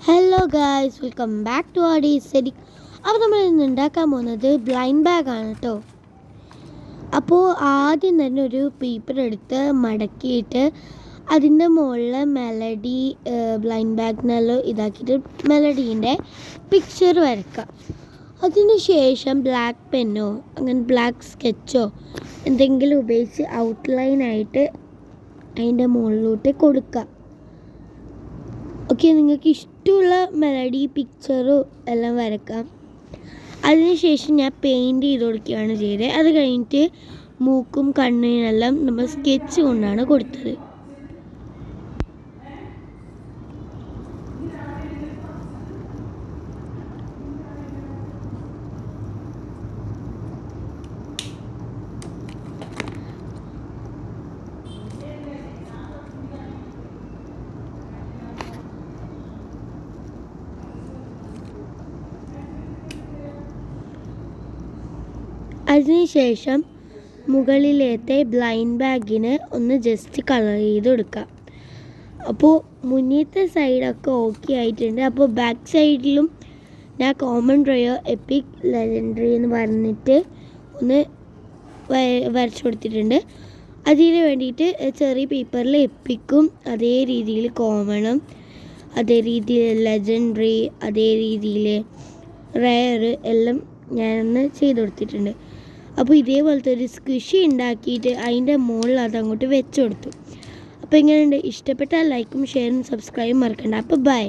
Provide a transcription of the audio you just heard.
Hello guys, welcome back to R D സെഡി. അപ്പോൾ നമ്മൾ ഇന്ന് ഉണ്ടാക്കാൻ പോകുന്നത് ബ്ലൈൻഡ് ബാഗാണ് കേട്ടോ. അപ്പോൾ ആദ്യം തന്നെ ഒരു പേപ്പർ എടുത്ത് മടക്കിയിട്ട് അതിൻ്റെ മുകളിൽ മെലഡി ബ്ലൈൻഡ് ബാഗിനെല്ലാം ഇതാക്കിയിട്ട് മെലഡീൻ്റെ പിക്ചർ വരയ്ക്കുക. അതിന് ശേഷം ബ്ലാക്ക് പെന്നോ അങ്ങനെ ബ്ലാക്ക് സ്കെച്ചോ എന്തെങ്കിലും ഉപയോഗിച്ച് ഔട്ട്ലൈനായിട്ട് അതിൻ്റെ മുകളിലോട്ട് കൊടുക്കുക. ഓക്കെ, നിങ്ങൾക്ക് ഇഷ്ടമുള്ള മെലഡി പിക്ചറും എല്ലാം വരക്കാം. അതിനുശേഷം ഞാൻ പെയിൻറ്റ് ചെയ്ത് കൊടുക്കുകയാണ് ചെയ്തത്. അത് കഴിഞ്ഞിട്ട് മൂക്കും കണ്ണിനെല്ലാം നമ്മൾ സ്കെച്ച് കൊണ്ടാണ് കൊടുത്തത്. അതിനുശേഷം മുകളിലത്തെ ബ്ലൈൻഡ് ബാഗിന് ഒന്ന് ജസ്റ്റ് കളർ ചെയ്ത് കൊടുക്കുക. അപ്പോൾ മുന്നത്തെ സൈഡൊക്കെ ഓക്കെ ആയിട്ടുണ്ട്. അപ്പോൾ ബാക്ക് സൈഡിലും ഞാൻ കോമൺ റയോ എപ്പിക് ലെജൻഡറി എന്ന് പറഞ്ഞിട്ട് ഒന്ന് വരച്ചു കൊടുത്തിട്ടുണ്ട്. അതിന് വേണ്ടിയിട്ട് ചെറിയ പേപ്പറിൽ എപ്പിക്കും അതേ രീതിയിൽ കോമണും അതേ രീതിയിൽ ലെജൻഡറി അതേ രീതിയിൽ റയർ എല്ലാം ഞാനൊന്ന് ചെയ്ത് കൊടുത്തിട്ടുണ്ട്. അപ്പോൾ ഇതേപോലത്തെ ഒരു സ്ക്വിഷി ഉണ്ടാക്കിയിട്ട് അതിൻ്റെ മുകളിൽ അതങ്ങോട്ട് വെച്ച് കൊടുത്തു. അപ്പോൾ ഇങ്ങനെയുണ്ട്. ഇഷ്ടപ്പെട്ടാൽ ലൈക്കും ഷെയറും സബ്സ്ക്രൈബും മറക്കണ്ട. അപ്പോൾ ബൈ.